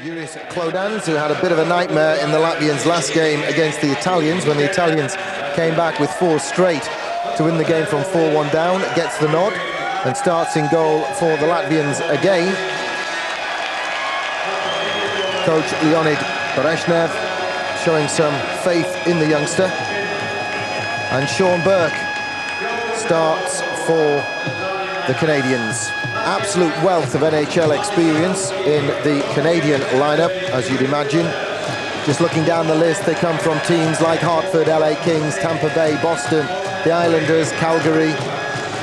Juris Klodans, who had a bit of a nightmare in the Latvians' last game against the Italians, when the Italians came back with 4 straight to win the game from 4-1 down, gets the nod and starts in goal for the Latvians again. Coach Leonid Brezhnev showing some faith in the youngster. And Sean Burke starts for the Canadians. Absolute wealth of NHL experience in the Canadian lineup, as you'd imagine. Just looking down the list, they come from teams like Hartford, LA Kings, Tampa Bay, Boston, the Islanders, Calgary,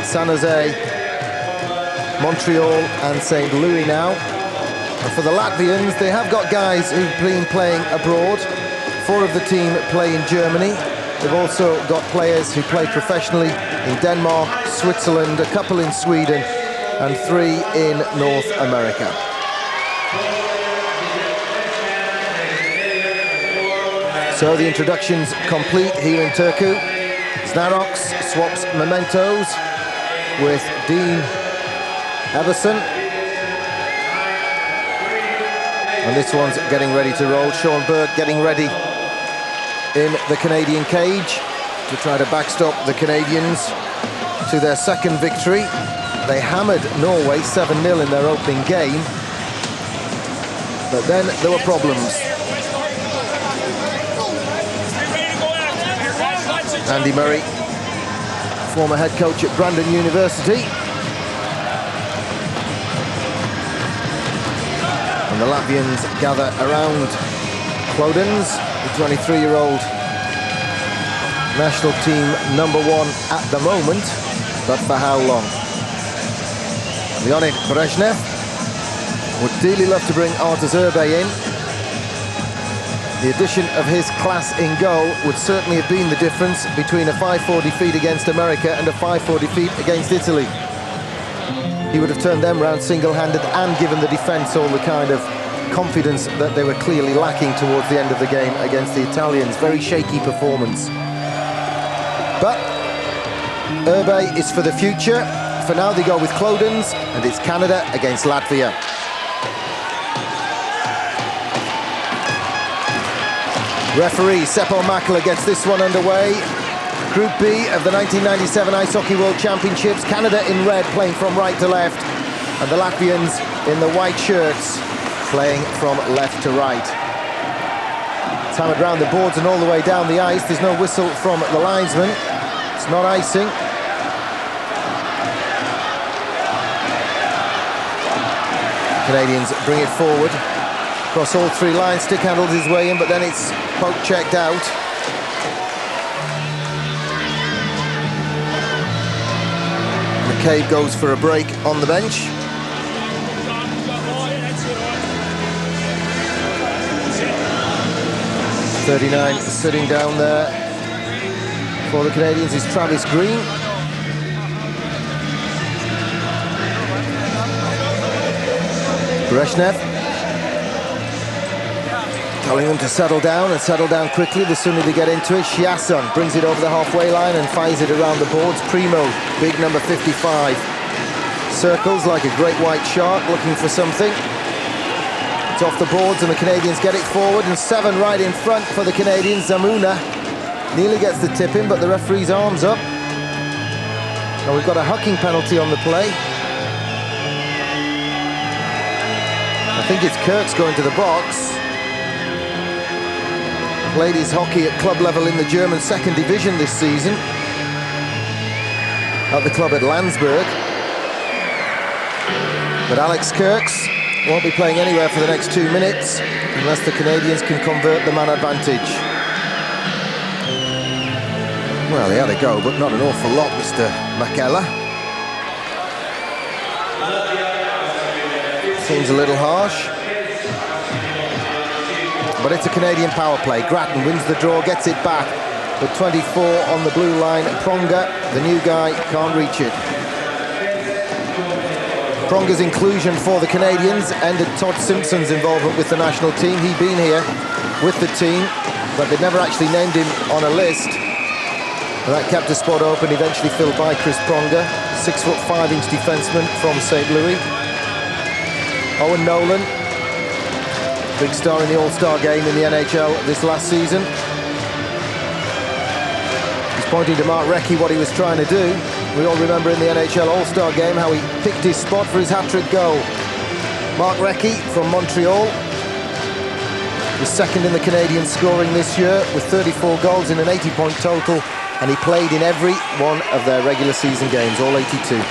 San Jose, Montreal and St. Louis now. And for the Latvians, they have got guys who've been playing abroad. 4 of the team play in Germany. They've also got players who play professionally in Denmark, Switzerland, a couple in Sweden, and 3 in North America. So the introductions complete here in Turku. Snarox swaps mementos with Dean Everson. And this one's getting ready to roll. Sean Burke getting ready in the Canadian cage to try to backstop the Canadians to their second victory. They hammered Norway 7-0 in their opening game, but then there were problems. Andy Murray, former head coach at Brandon University. And the Latvians gather around Klodans, the 23-year-old national team #1 at the moment, but for how long? Leonid Brezhnev would dearly love to bring Arturs Urbe in. The addition of his class in goal would certainly have been the difference between a 5-4 defeat against America and a 5-4 defeat against Italy. He would have turned them round single-handed and given the defence all the kind of confidence that they were clearly lacking towards the end of the game against the Italians. Very shaky performance. But Urbe is for the future. For now they go with Klodans, and it's Canada against Latvia. Referee Seppo Makela gets this one underway. Group B of the 1997 Ice Hockey World Championships. Canada in red playing from right to left, and the Latvians in the white shirts playing from left to right. It's hammered round the boards and all the way down the ice. There's no whistle from the linesman. It's not icing. Canadians bring it forward across all 3 lines. Stick handles his way in, but then it's poke checked out. McCabe goes for a break on the bench. .39 sitting down there for the Canadians is Travis Green. Brezhnev telling them to settle down and settle down quickly the sooner they get into it. Chiasson brings it over the halfway line and fires it around the boards. Primo, big number 55, circles like a great white shark looking for something. It's off the boards and the Canadians get it forward, and 7 right in front for the Canadians. Zamuna nearly gets the tip in, but the referee's arms up. And we've got a hucking penalty on the play. I think it's Kirk's going to the box. Played his hockey at club level in the German 2nd division this season at the club at Landsberg. But Alex Kirks won't be playing anywhere for the next 2 minutes unless the Canadians can convert the man advantage. Well, he had a go, but not an awful lot, Mr. Makela. Seems a little harsh. But it's a Canadian power play. Grattan wins the draw, gets it back. With 24 on the blue line, Pronga, the new guy, can't reach it. Pronga's inclusion for the Canadians ended Todd Simpson's involvement with the national team. He'd been here with the team, but they'd never actually named him on a list. And that kept a spot open, eventually filled by Chris Pronga, 6'5" defenseman from St. Louis. Owen Nolan big star in the All-Star game in the NHL this last season. He's pointing to Mark Recchi what he was trying to do. We all remember in the NHL All-Star game how he picked his spot for his hat-trick goal. Mark Recchi from Montreal was second in the Canadian scoring this year with 34 goals in an 80-point total, and he played in every one of their regular season games, all 82.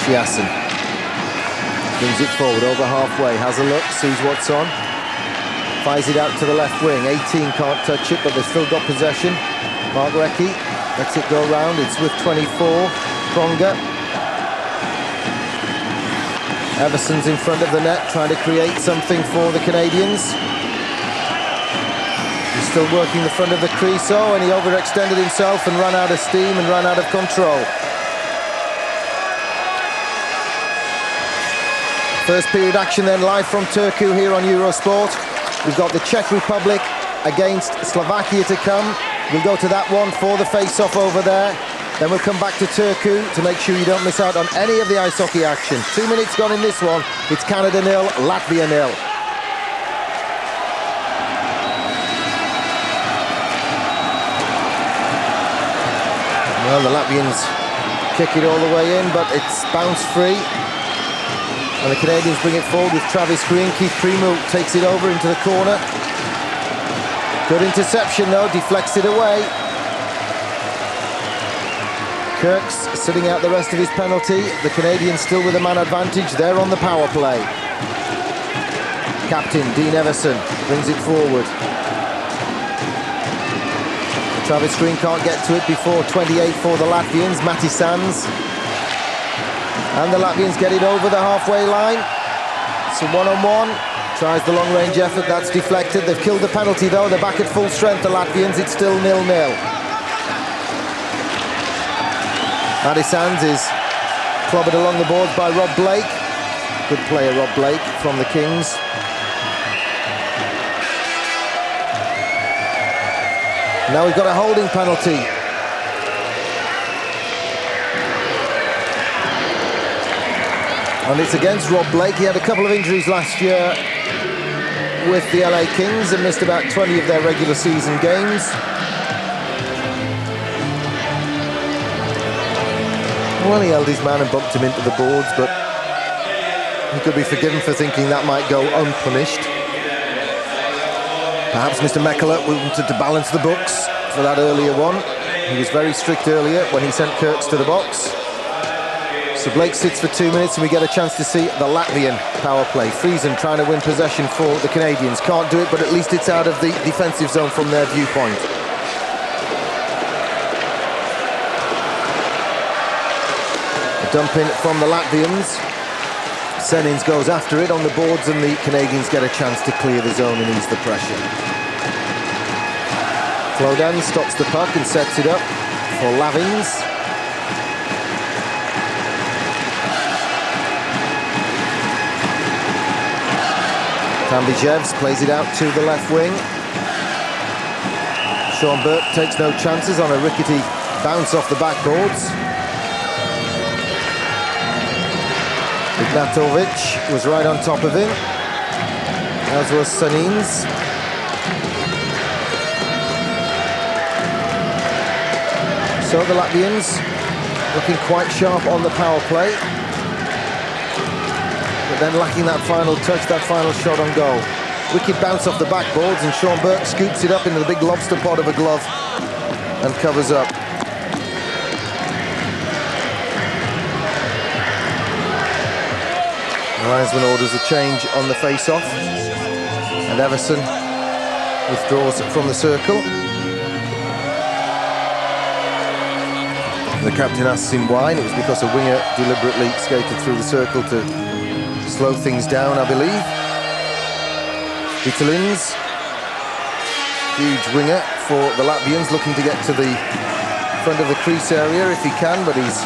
Chiasson brings it forward over halfway, has a look, sees what's on, fires it out to the left wing. 18 can't touch it, but they've still got possession. Mark Recchi lets it go round. It's with 24, Pronger. Everson's in front of the net, trying to create something for the Canadians. He's still working the front of the crease, and he overextended himself and ran out of steam and ran out of control. First period action then live from Turku here on Eurosport. We've got the Czech Republic against Slovakia to come. We'll go to that one for the face-off over there. Then we'll come back to Turku to make sure you don't miss out on any of the ice hockey action. 2 minutes gone in this one. It's Canada 0, Latvia 0. Well, the Latvians kick it all the way in, but it's bounce free. And the Canadians bring it forward with Travis Green. Keith Primeau takes it over into the corner. Good interception though, deflects it away. Kirk's sitting out the rest of his penalty. The Canadians still with a man advantage. They're on the power play. Captain Dean Everson brings it forward. Travis Green can't get to it before 28 for the Latvians. Matti Sands. And the Latvians get it over the halfway line. It's a one-on-one. Tries the long-range effort, that's deflected. They've killed the penalty though. They're back at full strength, the Latvians. It's still 0-0. Matti Sands is clobbered along the boards by Rob Blake. Good player, Rob Blake, from the Kings. Now we've got a holding penalty. And it's against Rob Blake. He had a couple of injuries last year with the LA Kings and missed about 20 of their regular season games. Well, he held his man and bumped him into the boards, but he could be forgiven for thinking that might go unpunished. Perhaps Mr. Mekala wanted to balance the books for that earlier one. He was very strict earlier when he sent Kirks to the box. So Blake sits for 2 minutes and we get a chance to see the Latvian power play. Friesen trying to win possession for the Canadians. Can't do it, but at least it's out of the defensive zone from their viewpoint. A dump in from the Latvians. Senins goes after it on the boards and the Canadians get a chance to clear the zone and ease the pressure. Flodan stops the puck and sets it up for Lavins. Tambijevs plays it out to the left wing. Sean Burke takes no chances on a rickety bounce off the backboards. Ignatovic was right on top of him, as was Senins. So the Latvians looking quite sharp on the power play, but then lacking that final touch, that final shot on goal. Wicked bounce off the backboards and Sean Burke scoops it up into the big lobster pot of a glove and covers up. The linesman orders a change on the face-off and Everson withdraws from the circle. The captain asks him why, and it was because a winger deliberately skated through the circle to slow things down, I believe. Vitalins, huge winger for the Latvians, looking to get to the front of the crease area if he can, but he's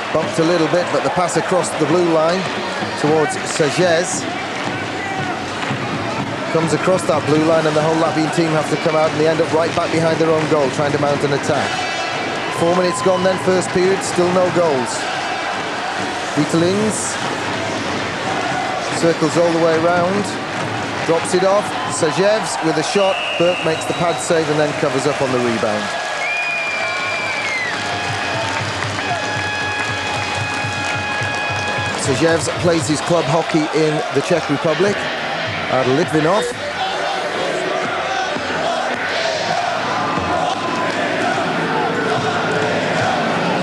bumped a little bit. But the pass across the blue line towards Sages comes across that blue line, and the whole Latvian team have to come out, and they end up right back behind their own goal, trying to mount an attack. 4 minutes gone then, first period, still no goals. Wietelings circles all the way around, drops it off. Sajevs with a shot. Burke makes the pad save and then covers up on the rebound. Sajevs plays his club hockey in the Czech Republic at Litvinov.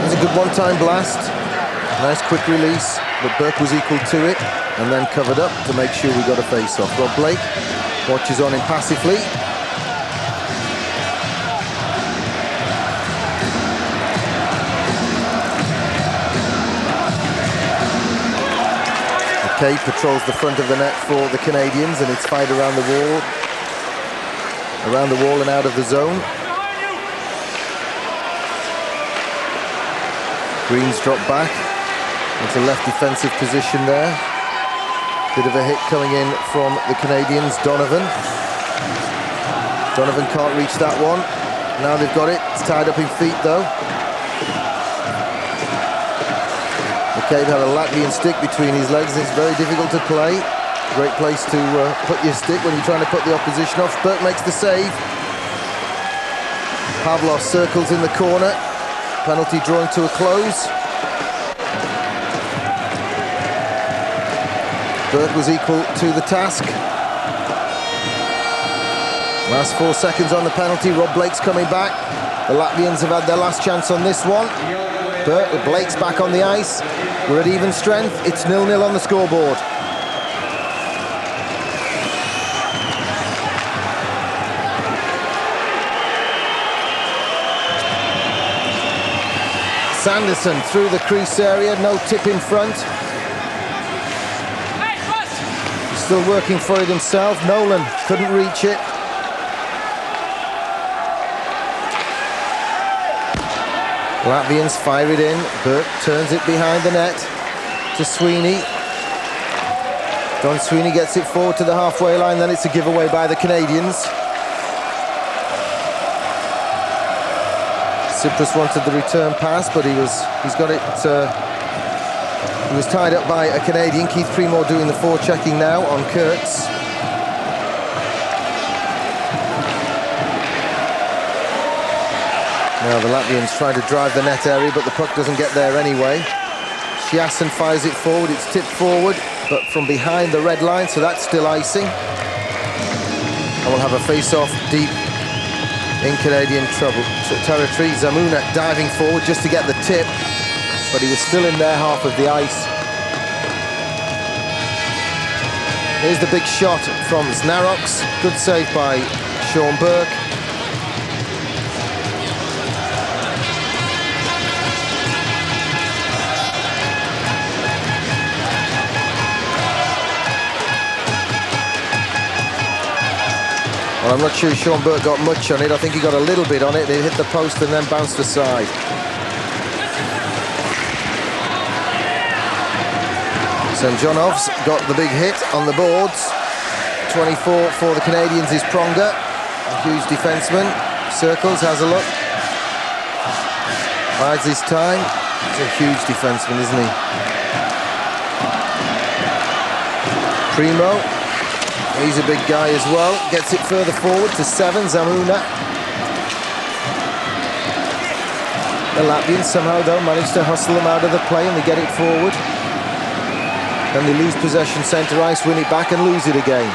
It's a good one-time blast. Nice quick release, but Burke was equal to it and then covered up to make sure we got a face-off. Rob Blake watches on impassively. McCabe patrols the front of the net for the Canadians, and it's fired around the wall and out of the zone. Green's dropped back into left defensive position there. Bit of a hit coming in from the Canadians. Donovan can't reach that one. Now they've got it. It's tied up in feet though. McCabe had a Latvian stick between his legs. It's very difficult to play. Great place to put your stick when you're trying to put the opposition off. Burke makes the save. Pavlov circles in the corner. Penalty drawing to a close. Burke was equal to the task. Last 4 seconds on the penalty. Rob Blake's coming back. The Latvians have had their last chance on this one. Blake's back on the ice. We're at even strength. It's 0-0 on the scoreboard. Sanderson through the crease area. No tip in front. He's still working for it himself. Nolan couldn't reach it. Latvians fire it in. Burke turns it behind the net to Sweeney. Don Sweeney gets it forward to the halfway line. Then it's a giveaway by the Canadians. Cyprus wanted the return pass, but he's got it. He was tied up by a Canadian. Keith Premore doing the forechecking now on Kurtz. Now the Latvians try to drive the net area, but the puck doesn't get there anyway. Shiasen fires it forward. It's tipped forward, but from behind the red line, so that's still icing. And we'll have a face-off deep in Canadian territory. Zamuna diving forward just to get the tip, but he was still in their half of the ice. Here's the big shot from Znaroks. Good save by Sean Burke. Well, I'm not sure Sean Burke got much on it. I think he got a little bit on it. It hit the post and then bounced aside. Semjonov's got the big hit on the boards. 24 for the Canadians is Pronger. A huge defenseman. Circles, has a look. Bides his time. He's a huge defenseman, isn't he? Primo. He's a big guy as well. Gets it further forward to 7, Zamuna. The Latvians somehow, though, manage to hustle them out of the play and they get it forward. Then they lose possession centre ice, win it back and lose it again.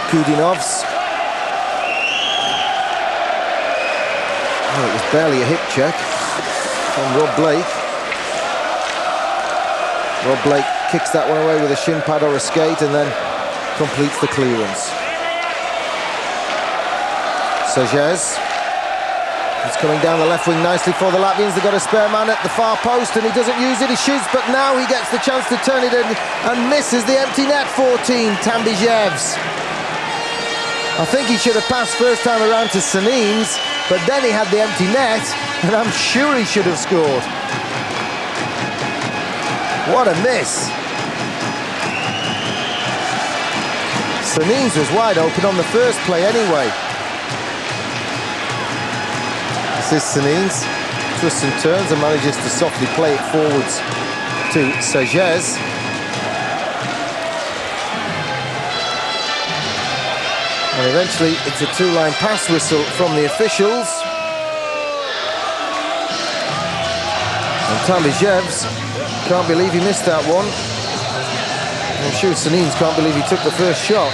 Kudinovs. Oh, it was barely a hip check from Rob Blake. Rob Blake kicks that one away with a shin pad or a skate and then completes the clearance. Sajez. He's coming down the left wing nicely for the Latvians. They've got a spare man at the far post and he doesn't use it. He shoots, but now he gets the chance to turn it in and misses the empty net. 14, Tambijevs. I think he should have passed first time around to Sanines, but then he had the empty net and I'm sure he should have scored. What a miss. Sanines was wide open on the first play anyway. This is Sanines, twists and turns and manages to softly play it forwards to Sages. And eventually it's a two-line pass whistle from the officials. And Tambijevs can't believe he missed that one. I'm sure Sanines can't believe he took the first shot.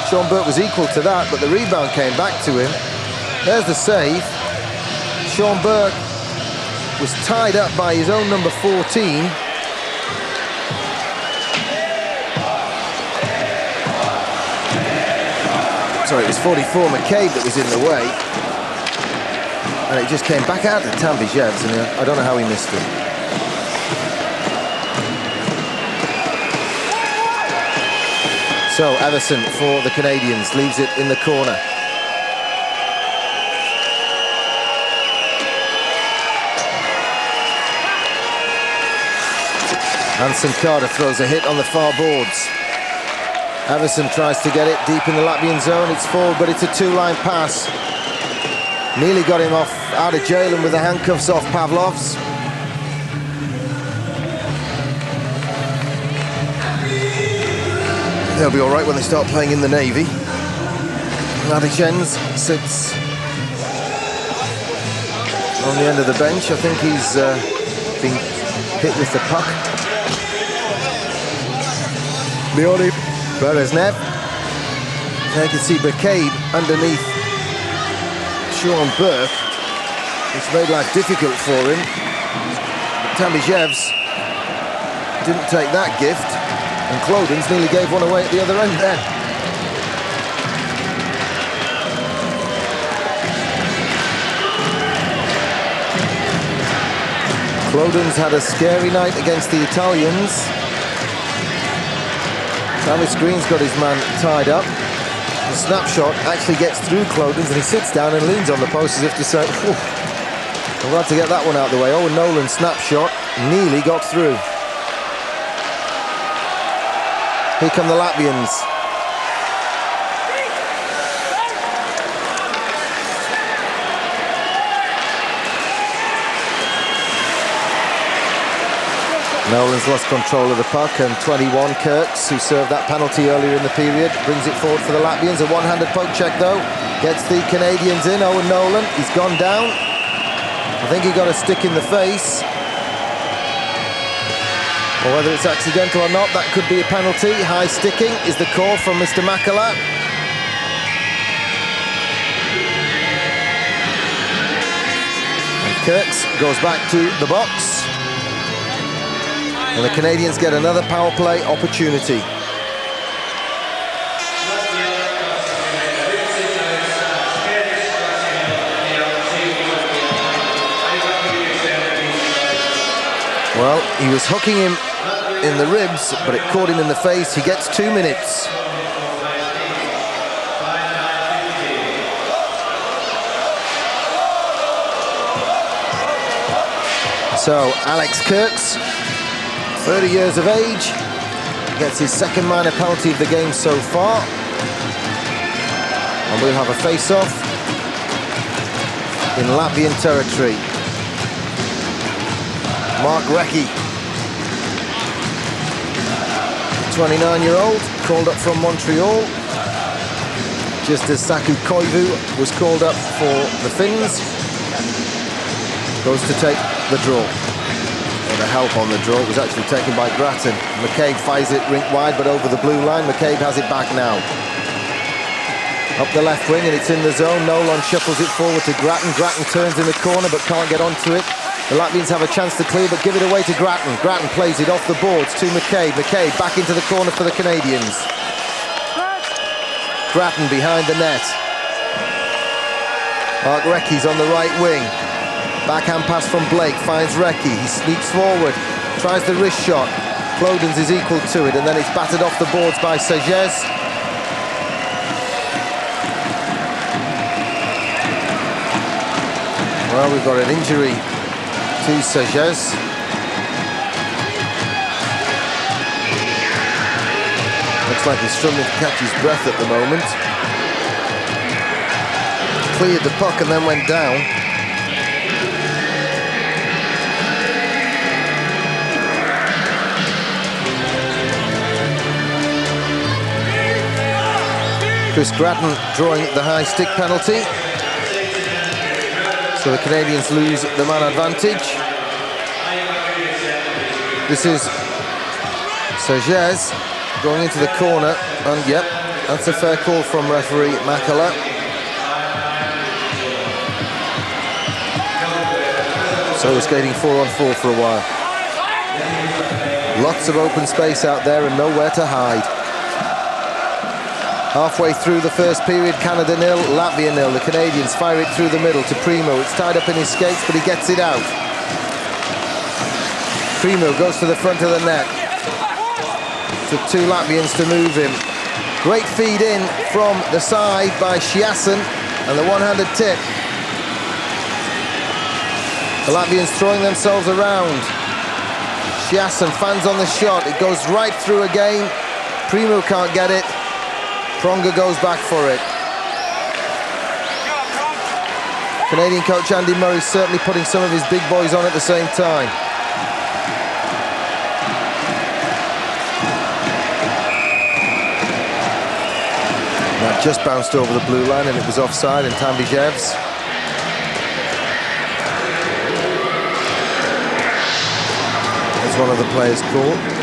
Sean Burke was equal to that, but the rebound came back to him. There's the save. Sean Burke was tied up by his own number 14. Sorry, it was 44, McCabe, that was in the way. And it just came back out to Tambijevs, and I don't know how he missed it. So Everson for the Canadians leaves it in the corner. Anson Carter throws a hit on the far boards. Everson tries to get it deep in the Latvian zone. It's forward, but it's a two-line pass. Nearly got him off out of jail and with the handcuffs off Pavlov's. They'll be all right when they start playing in the Navy. Ladichenz sits on the end of the bench. I think he's been hit with the puck. Leone Bereznev. Now you can see McCabe underneath Sean Burke, which made life difficult for him. But Tambijevs didn't take that gift, and Clodens nearly gave one away at the other end then. Clodens had a scary night against the Italians. Travis Green's got his man tied up. The snapshot actually gets through Clodens and he sits down and leans on the post as if to say, I'm glad to get that one out of the way. Owen Nolan's snapshot nearly got through. Here come the Latvians. Nolan's lost control of the puck, and 21, Kirks, who served that penalty earlier in the period, brings it forward for the Latvians. A one-handed poke check, though, gets the Canadians in. Owen Nolan, he's gone down. I think he got a stick in the face. Or whether it's accidental or not, that could be a penalty. High sticking is the call from Mr. Makala. And Kirks goes back to the box. And the Canadians get another power play opportunity. Well, he was hooking him in the ribs, but it caught him in the face. He gets 2 minutes. So, Alex Kirks, 30 years of age, gets his second minor penalty of the game so far. And we'll have a face-off in Latvian territory. Mark Recchi, 29-year-old, called up from Montreal, just as Saku Koivu was called up for the Finns. Goes to take the draw. Or the help on the draw. It was actually taken by Grattan. McCabe fires it rink wide, but over the blue line. McCabe has it back now. Up the left wing, and it's in the zone. Nolan shuffles it forward to Grattan. Grattan turns in the corner, but can't get onto it. The Latvians have a chance to clear, but give it away to Grattan. Grattan plays it off the boards to McCabe. McCabe back into the corner for the Canadians. Grattan behind the net. Mark Recchi's on the right wing. Backhand pass from Blake, finds Recchi. He sneaks forward, tries the wrist shot. Clodens is equal to it, and then it's battered off the boards by Sages. Well, we've got an injury to Sages. Looks like he's struggling to catch his breath at the moment. Cleared the puck and then went down. Chris Grattan drawing the high stick penalty. So the Canadians lose the man advantage. This is Sages going into the corner, and yep, that's a fair call from referee Makala. So we're skating 4-on-4 for a while. Lots of open space out there and nowhere to hide. Halfway through the first period, Canada 0, Latvia 0. The Canadians fire it through the middle to Primo. It's tied up in his skates, but he gets it out. Primo goes to the front of the net. Took two Latvians to move him. Great feed in from the side by Shiasen, and the one-handed tip. The Latvians throwing themselves around. Shiasen fans on the shot. It goes right through again. Primo can't get it. Pronga goes back for it. Canadian coach Andy Murray certainly putting some of his big boys on at the same time. That just bounced over the blue line and it was offside, and Tambijevs. As one of the players caught.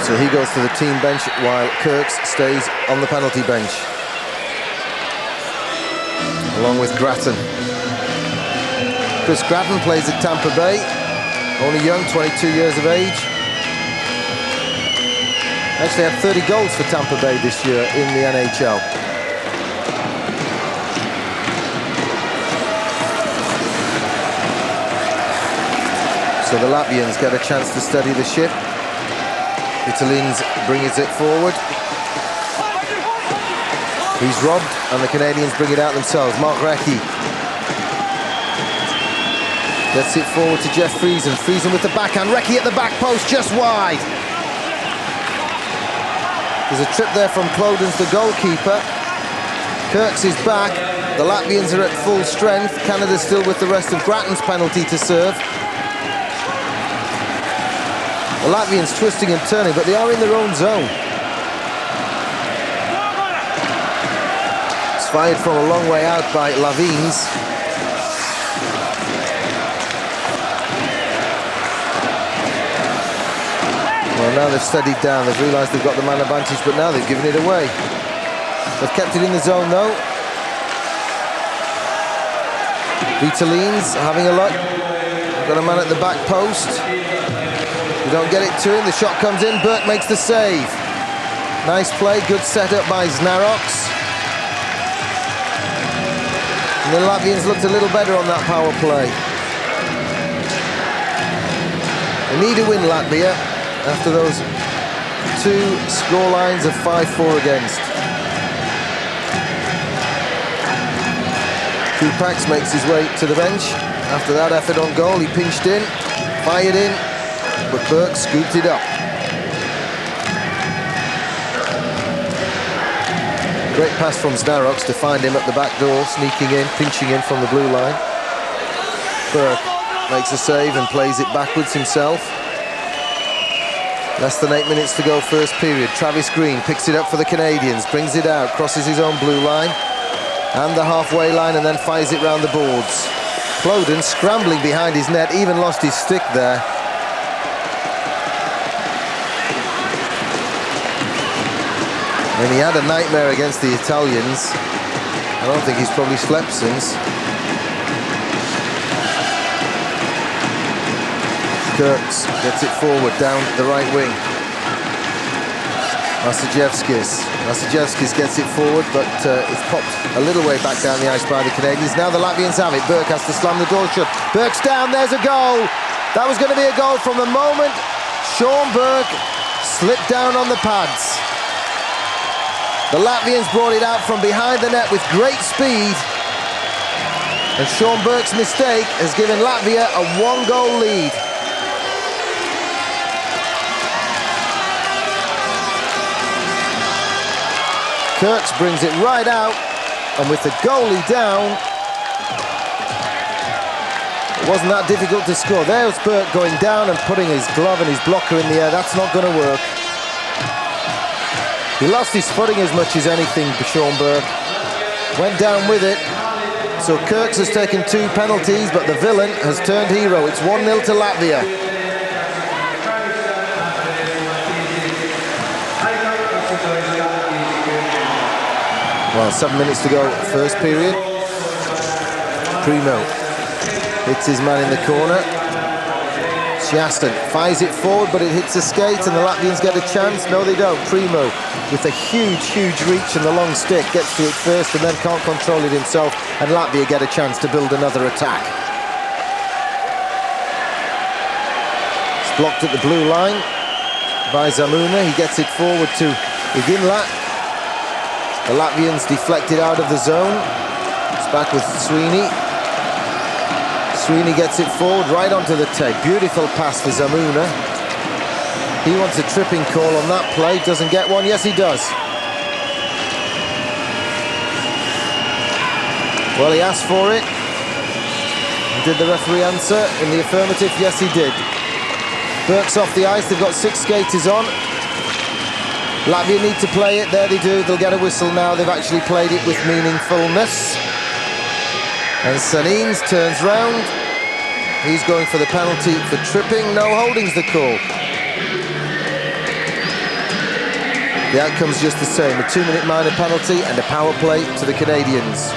So he goes to the team bench while Kirks stays on the penalty bench, along with Grattan. Chris Grattan plays at Tampa Bay, only young, 22 years of age. Actually had 30 goals for Tampa Bay this year in the NHL. So the Latvians get a chance to steady the ship. Italians brings it forward. He's robbed, and the Canadians bring it out themselves. Mark Recchi gets it forward to Jeff Friesen. Friesen with the backhand. Recchi at the back post, just wide. There's a trip there from Clodens, the goalkeeper. Kirks is back. The Latvians are at full strength. Canada still with the rest of Grattan's penalty to serve. The Latvians twisting and turning, but they are in their own zone. It's fired from a long way out by Lavines. Well, now they've steadied down. They've realised they've got the man advantage, but now they've given it away. They've kept it in the zone, though. Vitalines having a look. Got a man at the back post. They don't get it to him. The shot comes in. Burke makes the save. Nice play. Good setup by Znaroks. And the Latvians looked a little better on that power play. They need to win, Latvia, after those two score lines of 5-4 against. Kupax makes his way to the bench. After that effort on goal, he pinched in, fired in, but Burke scooped it up. Great pass from Znaroks to find him at the back door, sneaking in, pinching in from the blue line. Burke makes a save and plays it backwards himself. Less than 8 minutes to go, first period. Travis Green picks it up for the Canadians, brings it out, crosses his own blue line and the halfway line, and then fires it round the boards. Cloden scrambling behind his net, even lost his stick there. And he had a nightmare against the Italians. I don't think he's probably slept since. Kirks gets it forward down the right wing. Masajevskis gets it forward, but it's popped a little way back down the ice by the Canadians. Now the Latvians have it. Burke has to slam the door shut. Burke's down, there's a goal. That was going to be a goal from the moment Sean Burke slipped down on the pads. The Latvians brought it out from behind the net with great speed. And Sean Burke's mistake has given Latvia a 1-goal lead. Kirks brings it right out, and with the goalie down, it wasn't that difficult to score. There's Burke going down and putting his glove and his blocker in the air. That's not going to work. He lost his footing as much as anything, Sean Burke. Went down with it. So Kirks has taken 2 penalties, but the villain has turned hero. It's 1-0 to Latvia. Well, 7 minutes to go, first period. Primo hits his man in the corner. Shiaston fires it forward, but it hits the skate, and the Latvians get a chance. No, they don't. Primo, with a huge reach and the long stick, gets to it first and then can't control it himself, and Latvia get a chance to build another attack. It's blocked at the blue line by Zamuna. He gets it forward to Iginla. The Latvians deflected out of the zone. It's back with Sweeney. Sweeney gets it forward right onto the tape. Beautiful pass for Zamuna. He wants a tripping call on that play. Doesn't get one. Yes, he does. Well, he asked for it. Did the referee answer in the affirmative? Yes, he did. Burke's off the ice. They've got 6 skaters on. Latvia need to play it. There they do. They'll get a whistle now. They've actually played it with meaningfulness. And Sanins turns round. He's going for the penalty for tripping. No, holding's the call. The outcome's just the same. A 2-minute minor penalty and a power play to the Canadians.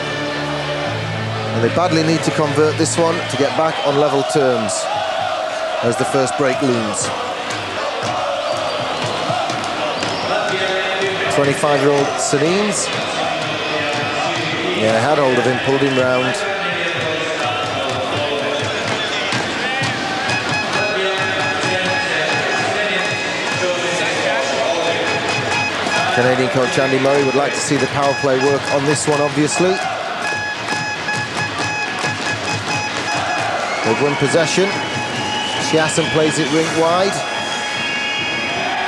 And they badly need to convert this one to get back on level terms as the first break looms. 25-year-old Sanins. Yeah, had hold of him, pulled him round. Canadian coach Andy Murray would like to see the power play work on this one, obviously. They've won possession. Shiasson plays it rink wide.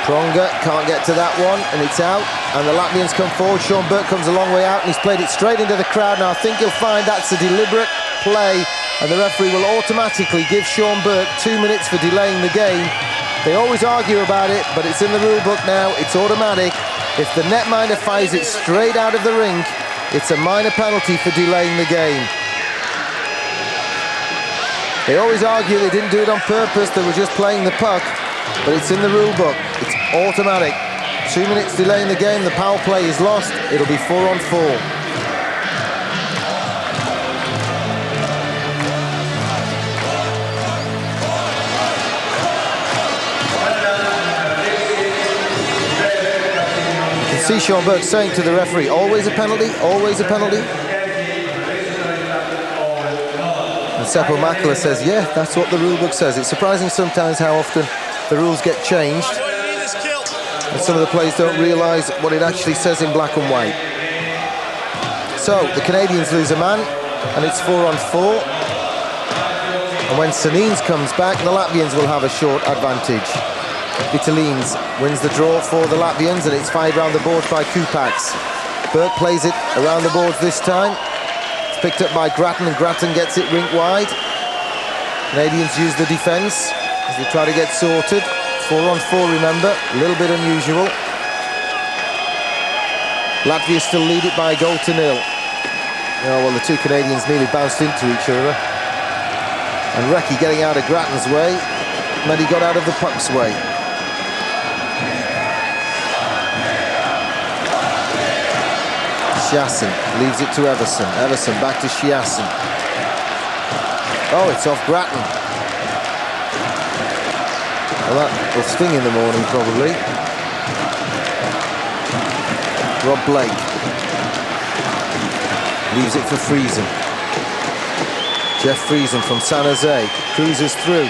Pronga can't get to that one, and it's out. And the Latvians come forward. Sean Burke comes a long way out, and he's played it straight into the crowd. Now I think you'll find that's a deliberate play, and the referee will automatically give Sean Burke 2 minutes for delaying the game. They always argue about it, but it's in the rule book now. It's automatic. If the netminder fires it straight out of the rink, it's a minor penalty for delaying the game. They always argue they didn't do it on purpose, they were just playing the puck, but it's in the rule book. It's automatic. 2 minutes delaying the game, the power play is lost. It'll be 4-on-4. You can see Sean Burke saying to the referee, always a penalty, always a penalty. And Seppo Makela says, yeah, that's what the rule book says. It's surprising sometimes how often the rules get changed, and some of the players don't realise what it actually says in black and white. So the Canadians lose a man, and it's 4-on-4. And when Sanins comes back, the Latvians will have a short advantage. Vitalins wins the draw for the Latvians, and it's fired around the boards by Kupaks. Burke plays it around the boards this time. It's picked up by Grattan, and Grattan gets it rink wide. Canadians use the defence as they try to get sorted. 4-on-4, remember, a little bit unusual. Latvia still lead it by a goal to nil. Oh, well, the two Canadians nearly bounced into each other. And Recchi getting out of Grattan's way meant he got out of the puck's way. Shiasson leaves it to Everson. Everson back to Shiasson. Oh, it's off Grattan. Well, that will sting in the morning, probably. Rob Blake leaves it for Friesen. Jeff Friesen from San Jose cruises through,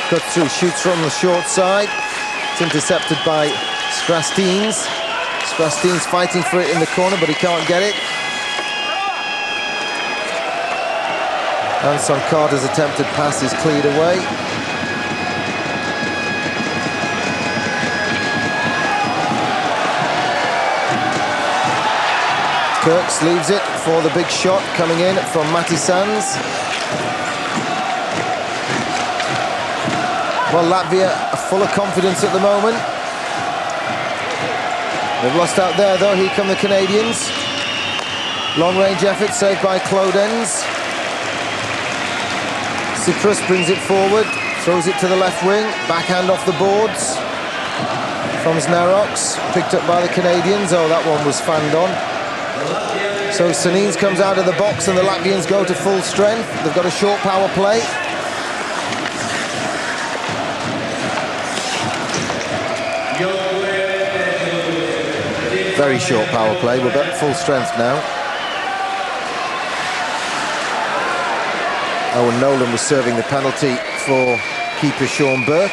cuts through, shoots from the short side. It's intercepted by Strastins. Strastins fighting for it in the corner, but he can't get it. Anson Carter's attempted pass is cleared away. Kirks leaves it for the big shot coming in from Matti Sands. Well, Latvia are full of confidence at the moment. They've lost out there though. Here come the Canadians. Long-range effort saved by Clodens. Citrus brings it forward, throws it to the left wing, backhand off the boards from Znaroks, picked up by the Canadians. Oh, that one was fanned on. So Sanins comes out of the box and the Latvians go to full strength. They've got a short power play. Very short power play. We're at full strength now. Owen Nolan was serving the penalty for keeper Sean Burke.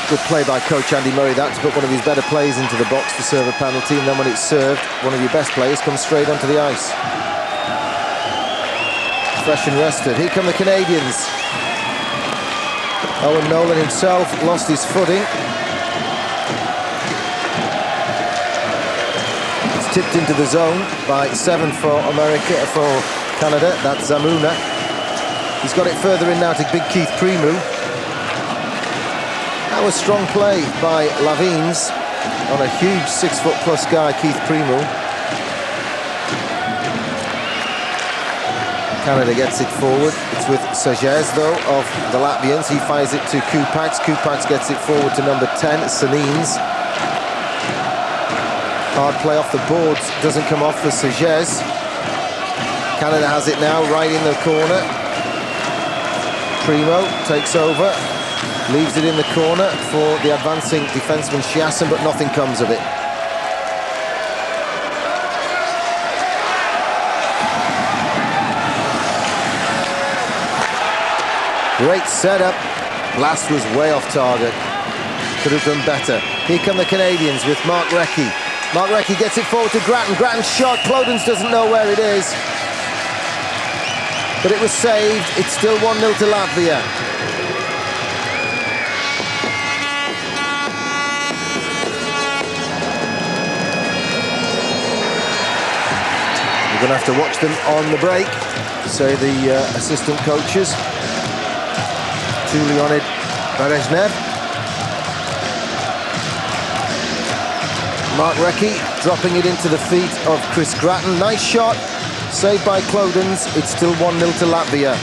Good play by coach Andy Murray, that, to put one of his better plays into the box to serve a penalty, and then when it's served, one of your best players comes straight onto the ice. Fresh and rested. Here come the Canadians. Owen Nolan himself lost his footing. It's tipped into the zone by 7 for Canada. That's Zamuna. He's got it further in now to big Keith Primu. That was strong play by Lavines on a huge 6-foot-plus guy, Keith Primu. Canada gets it forward. It's with Sages, though, of the Latvians. He fires it to Kupaks. Kupaks gets it forward to number 10, Sanins. Hard play off the boards. Doesn't come off for Sages. Canada has it now, right in the corner. Primo takes over. Leaves it in the corner for the advancing defenseman Shiasen, but nothing comes of it. Great setup. Blast was way off target. Could have done better. Here come the Canadians with Mark Recchi. Mark Recchi gets it forward to Grattan. Grattan's shot. Clodens doesn't know where it is. But it was saved. It's still 1-0 to Latvia. We're going to have to watch them on the break, say the assistant coaches. To Leonid Berezhnev. Mark Recchi dropping it into the feet of Chris Grattan. Nice shot, saved by Clodens. It's still 1-0 to Latvia.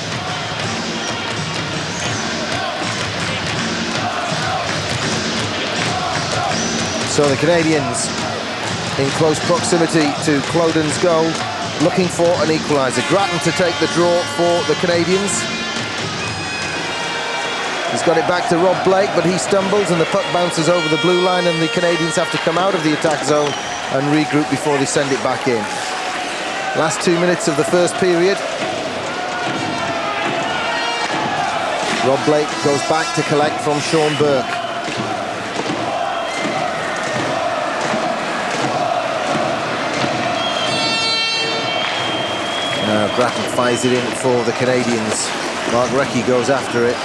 So the Canadians in close proximity to Clodens' goal, looking for an equaliser. Grattan to take the draw for the Canadians. He's got it back to Rob Blake, but he stumbles and the puck bounces over the blue line, and the Canadians have to come out of the attack zone and regroup before they send it back in. Last 2 minutes of the first period. Rob Blake goes back to collect from Sean Burke. Now Grattan fires it in for the Canadians. Mark Recchi goes after it.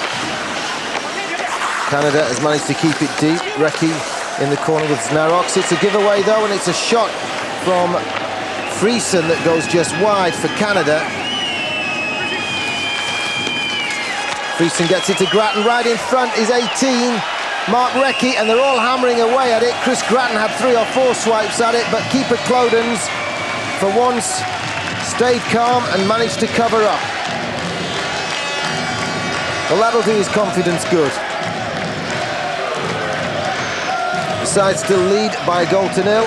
Canada has managed to keep it deep. Recchi in the corner with Znaroks. It's a giveaway though, and it's a shot from Friesen that goes just wide for Canada. Friesen gets it to Grattan. Right in front is 18, Mark Recchi, and they're all hammering away at it. Chris Grattan had 3 or 4 swipes at it, but keeper Clodens, for once, stayed calm and managed to cover up. Well, that'll do his confidence good. The side still lead by a goal to 0.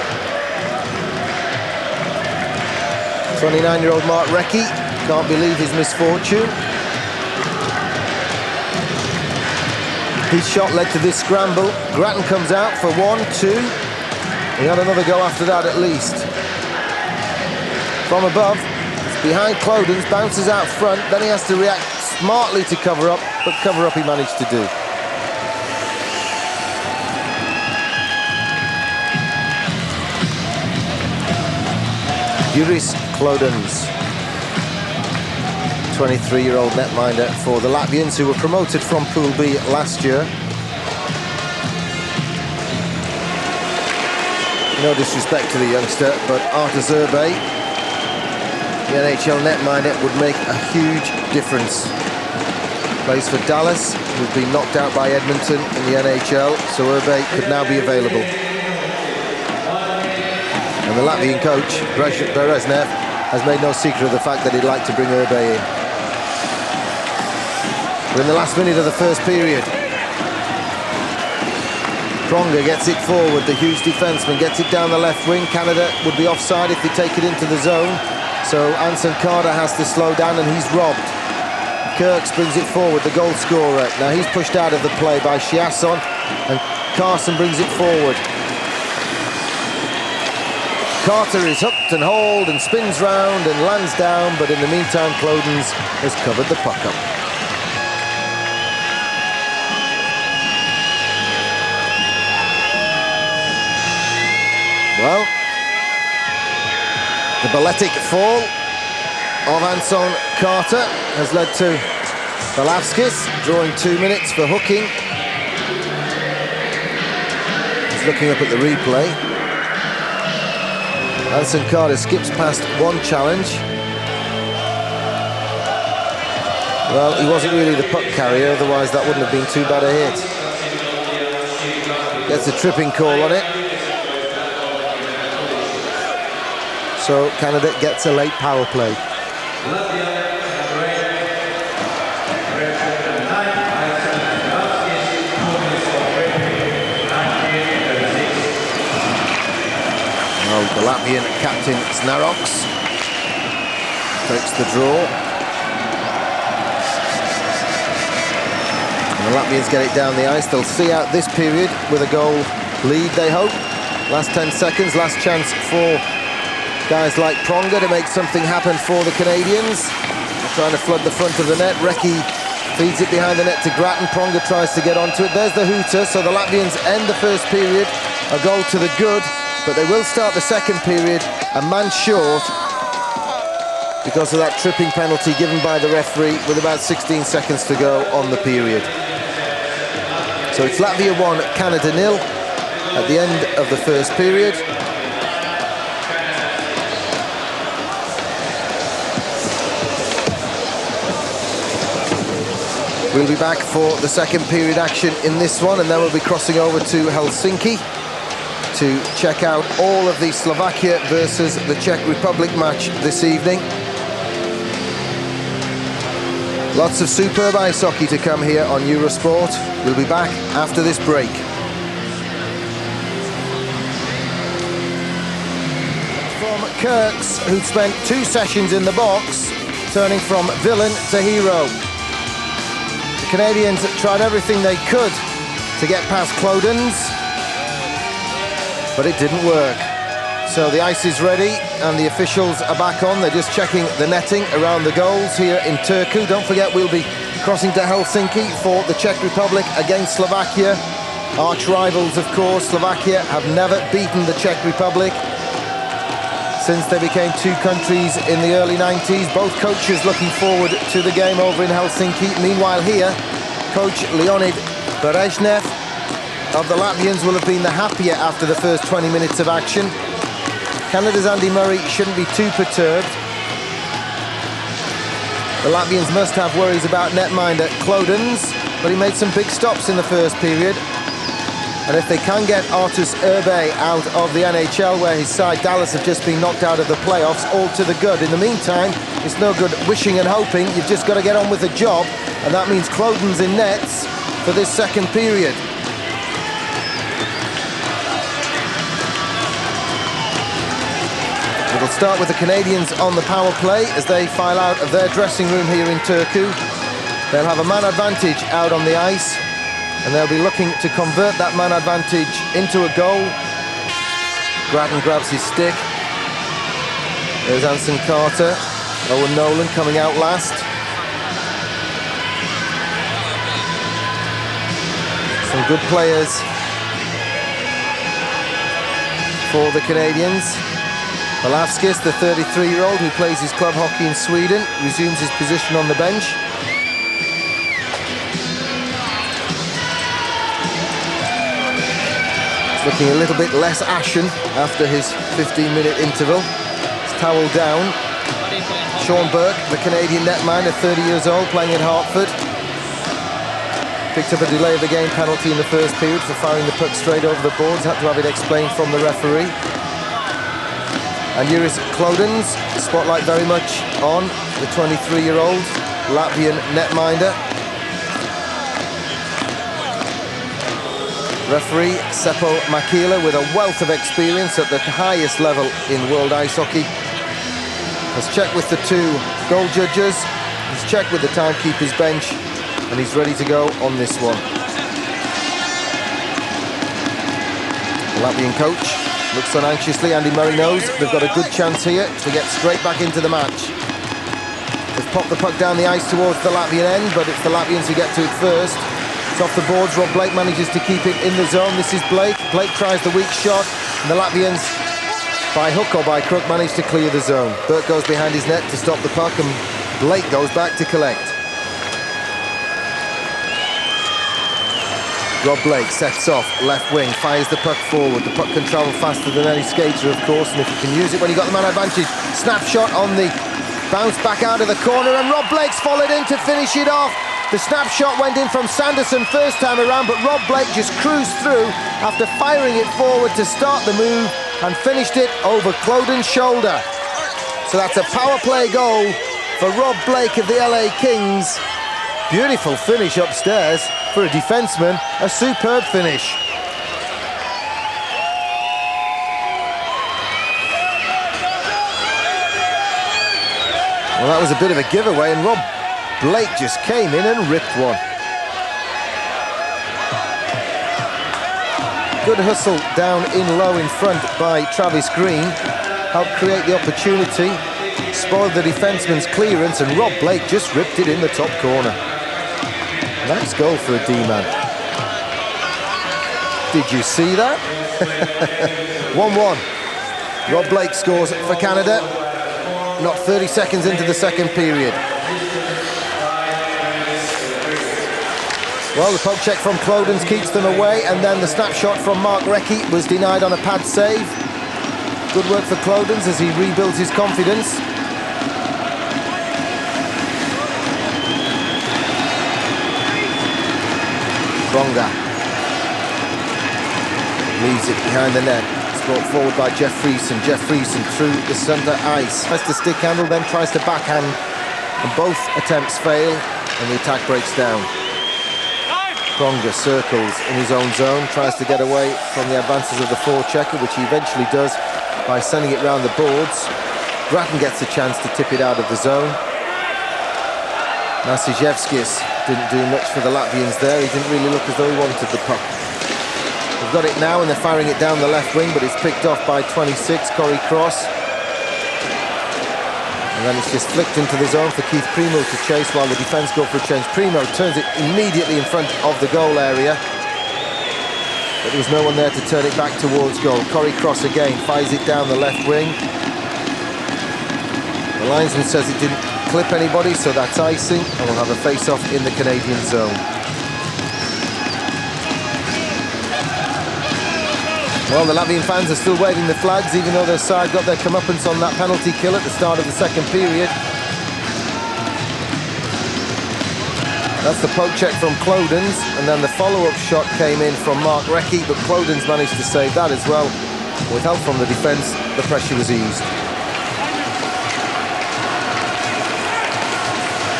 29-year-old Mark Recchi can't believe his misfortune. His shot led to this scramble. Grattan comes out for 1-2. He had another go after that at least. From above, it's behind Clodens, bounces out front, then he has to react smartly to cover up, but cover up he managed to do. Juris Clodens, 23-year-old netminder for the Latvians, who were promoted from Pool B last year. No disrespect to the youngster, but Artur Zerbe, the NHL netminder, would make a huge difference. Plays for Dallas, who've been knocked out by Edmonton in the NHL, so Urbe could now be available. And the Latvian coach, Berezhnev, has made no secret of the fact that he'd like to bring Urbe in. We're in the last minute of the first period. Pronger gets it forward, the huge defenseman gets it down the left wing. Canada would be offside if they take it into the zone, so Anson Carter has to slow down, and he's robbed. Kirks brings it forward, the goal scorer. Now he's pushed out of the play by Chiasson, and Carson brings it forward. Carter is hooked and hauled and spins round and lands down, but in the meantime Clodens has covered the puck up. Well, the balletic fall of Anson Carter has led to Balavskis drawing 2 minutes for hooking. He's looking up at the replay. Anson Carter skips past one challenge. Well, he wasn't really the puck carrier, otherwise that wouldn't have been too bad a hit. Gets a tripping call on it. So Canada gets a late power play. Well, the Latvian captain Snaroks takes the draw. And the Latvians get it down the ice. They'll see out this period with a goal lead, they hope. Last 10 seconds, last chance for guys like Pronger to make something happen for the Canadians. They're trying to flood the front of the net. Recchi feeds it behind the net to Grattan. Pronger tries to get onto it. There's the hooter. So the Latvians end the first period, a goal to the good, but they will start the second period a man short because of that tripping penalty given by the referee with about 16 seconds to go on the period. So it's Latvia 1, Canada 0 at the end of the first period. We'll be back for the second period action in this one, and then we'll be crossing over to Helsinki to check out all of the Slovakia versus the Czech Republic match this evening. Lots of superb ice hockey to come here on Eurosport. We'll be back after this break. From Kirks, who'd spent 2 sessions in the box, turning from villain to hero. The Canadians tried everything they could to get past Clodens, but it didn't work. So the ice is ready and the officials are back on. They're just checking the netting around the goals here in Turku. Don't forget, we'll be crossing to Helsinki for the Czech Republic against Slovakia. Arch rivals, of course. Slovakia have never beaten the Czech Republic since they became two countries in the early 90s. Both coaches looking forward to the game over in Helsinki. Meanwhile here, coach Leonid Berezhnev of the Latvians will have been the happier after the first 20 minutes of action. Canada's Andy Murray shouldn't be too perturbed. The Latvians must have worries about netminder Clodens, but he made some big stops in the first period. And if they can get Artus Urbe out of the NHL, where his side Dallas have just been knocked out of the playoffs, all to the good. In the meantime, it's no good wishing and hoping. You've just got to get on with the job, and that means Clodens in nets for this second period. It'll start with the Canadians on the power play as they file out of their dressing room here in Turku. They'll have a man advantage out on the ice, and they'll be looking to convert that man advantage into a goal. Grattan grabs his stick. There's Anson Carter. Owen Nolan coming out last. Some good players for the Canadians. Balavskis, the 33-year-old who plays his club hockey in Sweden, resumes his position on the bench. It's looking a little bit less ashen after his 15-minute interval. It's towel down. Sean Burke, the Canadian netminder, 30 years old, playing in Hartford. Picked up a delay of the game penalty in the first period for firing the puck straight over the boards. Had to have it explained from the referee. And here is Klodens. Spotlight very much on the 23-year-old Latvian netminder. Referee Seppo Makila, with a wealth of experience at the highest level in world ice hockey, has checked with the two goal judges, he's checked with the timekeeper's bench, and he's ready to go on this one. The Latvian coach looks on anxiously. Andy Murray knows they've got a good chance here to get straight back into the match. They've popped the puck down the ice towards the Latvian end, but it's the Latvians who get to it first. It's off the boards. Rob Blake manages to keep it in the zone. This is Blake. Blake tries the weak shot, and the Latvians, by hook or by crook, manage to clear the zone. Burke goes behind his net to stop the puck, and Blake goes back to collect. Rob Blake sets off left wing, fires the puck forward. The puck can travel faster than any skater, of course, and if you can use it when you've got the man advantage. Snapshot on the bounce back out of the corner, and Rob Blake's followed in to finish it off. The snapshot went in from Sanderson first time around, but Rob Blake just cruised through after firing it forward to start the move and finished it over Klodens' shoulder. So that's a power play goal for Rob Blake of the LA Kings. Beautiful finish upstairs for a defenseman, a superb finish. Well, that was a bit of a giveaway, and Rob Blake just came in and ripped one. Good hustle down in low in front by Travis Green. Helped create the opportunity, spoiled the defenseman's clearance, and Rob Blake just ripped it in the top corner. Nice goal for a D-man. Did you see that? 1-1. Rob Blake scores for Canada. Not 30 seconds into the second period. Well, the poke check from Klodens keeps them away, and then the snapshot from Mark Recchi was denied on a pad save. Good work for Klodens as he rebuilds his confidence. Ronga leaves it behind the net. It's brought forward by Jeff Friesen. Jeff Friesen through the centre ice. Tries to stick handle, then tries to backhand. And both attempts fail, and the attack breaks down. Ronga circles in his own zone, tries to get away from the advances of the forechecker, which he eventually does by sending it round the boards. Grattan gets a chance to tip it out of the zone. Nasijevskis didn't do much for the Latvians there. He didn't really look as though he wanted the puck. They've got it now, and they're firing it down the left wing, but it's picked off by 26, Corey Cross. And then it's just flicked into the zone for Keith Primo to chase while the defence go for a change. Primo turns it immediately in front of the goal area, but there was no one there to turn it back towards goal. Corey Cross again fires it down the left wing. The linesman says it didn't clip anybody, so that's icing, and we'll have a face-off in the Canadian zone. Well, the Latvian fans are still waving the flags, even though their side got their comeuppance on that penalty kill at the start of the second period. That's the poke check from Klodens, and then the follow-up shot came in from Mark Recchi, but Klodens managed to save that as well. With help from the defence, the pressure was eased.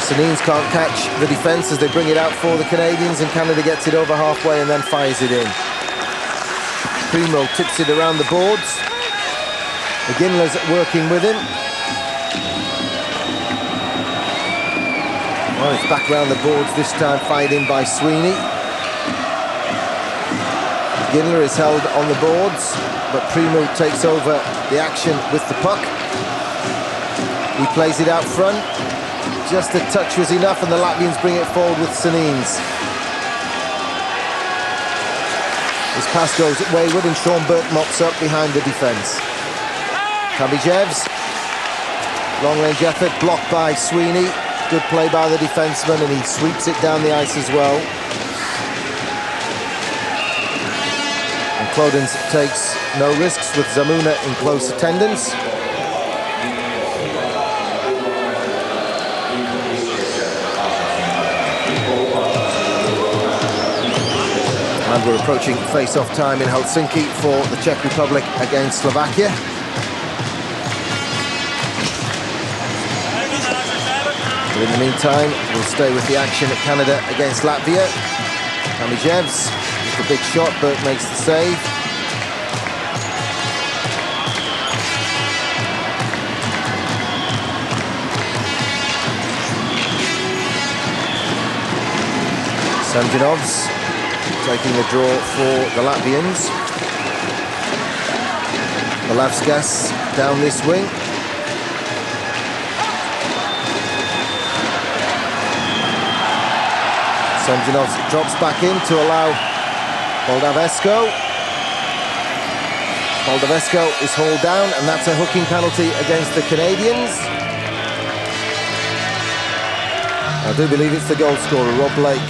Sanines can't catch the defence as they bring it out for the Canadians, and Canada gets it over halfway and then fires it in. Primo tips it around the boards. McGinley's working with him. Well, it's back around the boards this time, fired in by Sweeney. McGinley is held on the boards, but Primo takes over the action with the puck. He plays it out front. Just a touch was enough, and the Latvians bring it forward with Sanines. His pass goes wayward, and Sean Burke mops up behind the defence. Kabijevs, long-range effort, blocked by Sweeney. Good play by the defenseman, and he sweeps it down the ice as well. And Klodens takes no risks with Zamuna in close attendance. And we're approaching face-off time in Helsinki for the Czech Republic against Slovakia. But in the meantime, we'll stay with the action at Canada against Latvia. Kamijevs with the big shot, Burke makes the save. Samjanovs taking the draw for the Latvians. Malavskas down this wing. Samjanovs drops back in to allow Moldavescu. Moldavescu is hauled down, and that's a hooking penalty against the Canadians. I do believe it's the goal scorer, Rob Blake.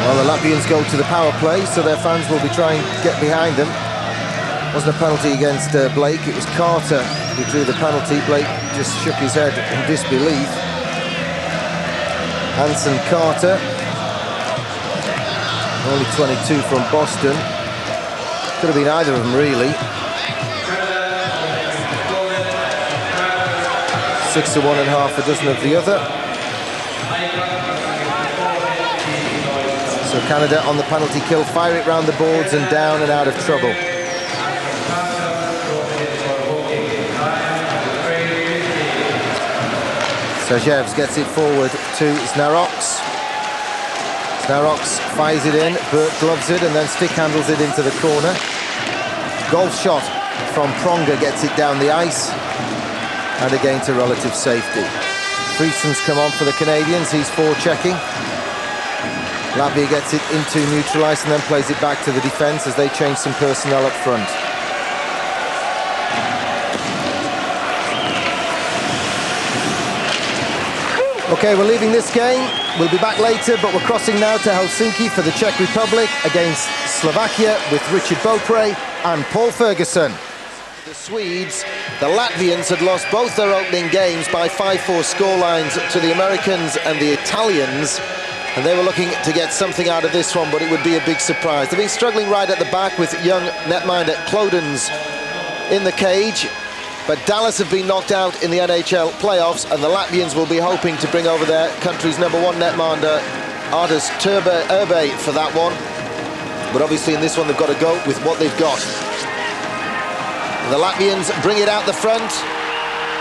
Well, the Latvians go to the power play, so their fans will be trying to get behind them. Wasn't a penalty against Blake, it was Carter who drew the penalty. Blake just shook his head in disbelief. Hansen Carter, only 22 from Boston. Could have been either of them, really. 6 to 1 and half a dozen of the other. So Canada on the penalty kill, fire it round the boards and down and out of trouble. Sajevs gets it forward to Znaroks. Znaroks fires it in, Burke gloves it and then stick handles it into the corner. Golf shot from Pronger gets it down the ice and again to relative safety. Frieson's come on for the Canadians, he's forechecking. Latvia gets it into neutral ice and then plays it back to the defence as they change some personnel up front. Okay, we're leaving this game. We'll be back later, but we're crossing now to Helsinki for the Czech Republic against Slovakia with Richard Beaupre and Paul Ferguson. The Swedes, the Latvians had lost both their opening games by 5-4 scorelines to the Americans and the Italians, and they were looking to get something out of this one, but it would be a big surprise. They've been struggling right at the back with young netminder Clodens in the cage. But Dallas have been knocked out in the NHL playoffs, and the Latvians will be hoping to bring over their country's #1 netminder, Artis Urbe, for that one. But obviously in this one they've got to go with what they've got. The Latvians bring it out the front,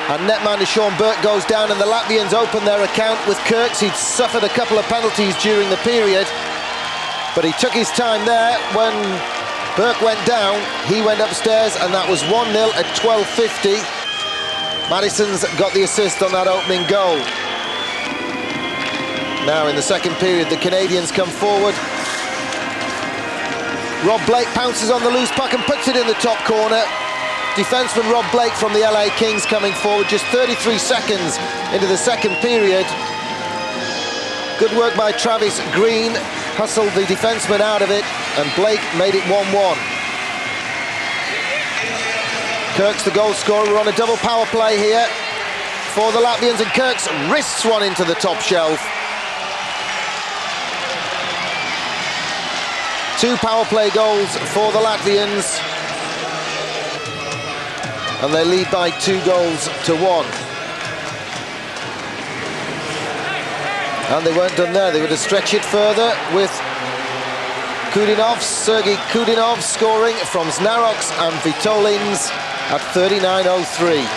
and netminder Sean Burke goes down, and the Latvians open their account with Kirks. He'd suffered a couple of penalties during the period, but he took his time there. When Burke went down, he went upstairs, and that was 1-0 at 12:50. Madison's got the assist on that opening goal. Now in the second period, the Canadians come forward. Rob Blake pounces on the loose puck and puts it in the top corner. Defenseman Rob Blake from the LA Kings coming forward just 33 seconds into the second period. Good work by Travis Green, hustled the defenseman out of it, and Blake made it 1-1. Kirks, the goal scorer. We're on a double power play here for the Latvians, and Kirks wrists one into the top shelf. 2 power play goals for the Latvians, and they lead by 2 goals to 1. And they weren't done there. They were to stretch it further with Kudinov, Sergei Kudinov scoring from Znaroks and Vitolins at 39:03.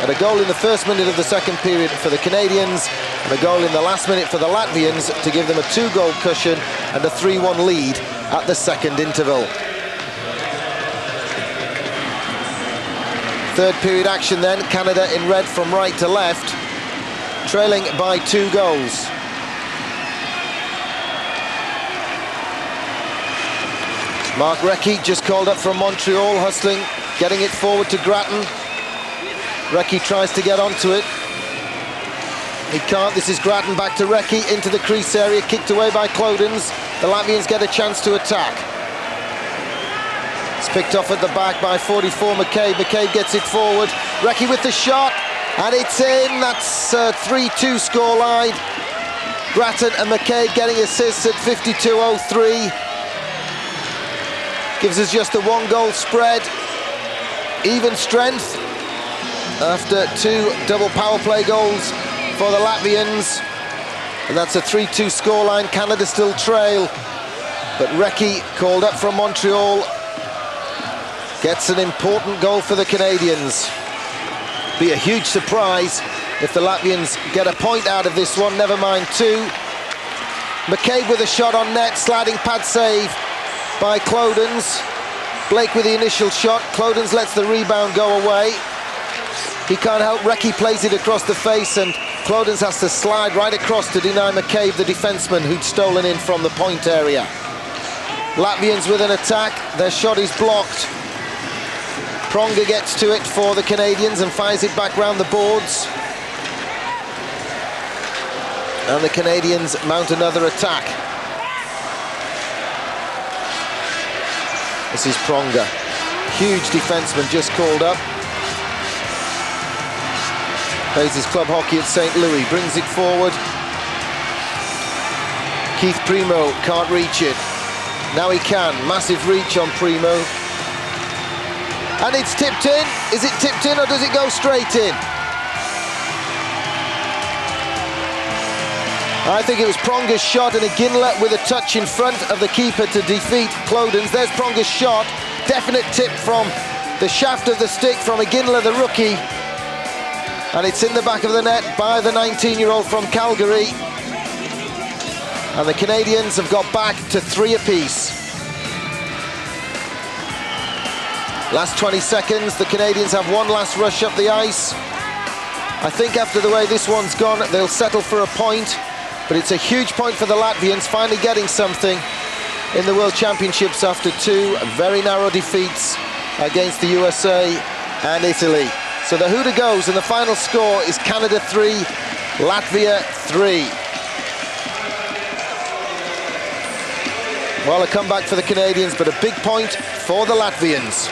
And a goal in the first minute of the second period for the Canadians, and a goal in the last minute for the Latvians to give them a 2-goal cushion and a 3-1 lead at the second interval. Third period action then, Canada in red from right to left, trailing by 2 goals. Mark Recchi just called up from Montreal, hustling, getting it forward to Grattan. Recchi tries to get onto it. He can't. This is Grattan back to Recchi into the crease area, kicked away by Clodens. The Latvians get a chance to attack. It's picked off at the back by 44 McCabe. McCabe gets it forward. Recchi with the shot, and it's in. That's 3-2 scoreline. Grattan and McCabe getting assists at 52:03. Gives us just a 1-goal spread. Even strength after 2 double power play goals for the Latvians. And that's a 3-2 scoreline. Canada still trail, but Recchi, called up from Montreal, gets an important goal for the Canadians. Be a huge surprise if the Latvians get a point out of this one, never mind 2. McCabe with a shot on net, sliding pad save by Clodens. Blake with the initial shot. Clodens lets the rebound go away. He can't help. Recchi plays it across the face, and Clodens has to slide right across to deny McCabe, the defenseman who'd stolen in from the point area. Latvians with an attack. Their shot is blocked. Pronger gets to it for the Canadians and fires it back round the boards. And the Canadians mount another attack. This is Pronger. Huge defenseman just called up. Plays his club hockey at St. Louis, brings it forward. Keith Primo can't reach it. Now he can. Massive reach on Primo. And it's tipped in. Is it tipped in or does it go straight in? I think it was Pronger's shot, and Iginla with a touch in front of the keeper to defeat Clodens. There's Pronger's shot. Definite tip from the shaft of the stick from Iginla, the rookie. And it's in the back of the net by the 19-year-old from Calgary. And the Canadians have got back to 3 apiece. Last 20 seconds, the Canadians have one last rush up the ice. I think after the way this one's gone, they'll settle for a point. But it's a huge point for the Latvians, finally getting something in the World Championships after 2 very narrow defeats against the USA and Italy. So the hooter goes, and the final score is Canada 3, Latvia 3. Well, a comeback for the Canadians, but a big point for the Latvians.